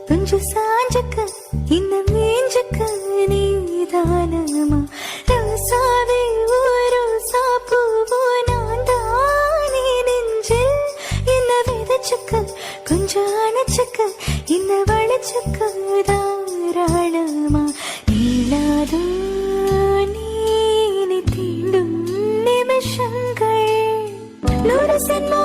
கொஞ்சம் சாஞ்சுக்க இன்னும் மேஞ்சுக்க நீதானமா ரோசாவே ஒரு சாப்புவோ நான் தானே நெஞ்சில் என்ன விதைச்சுக்க கொஞ்சம் அணைச்சுக்க இன்ன வளைச்சுக்க தாராளமா நீளாதோ நீ தீண்டும் நிமிஷங்கள் நூறு சென்மோ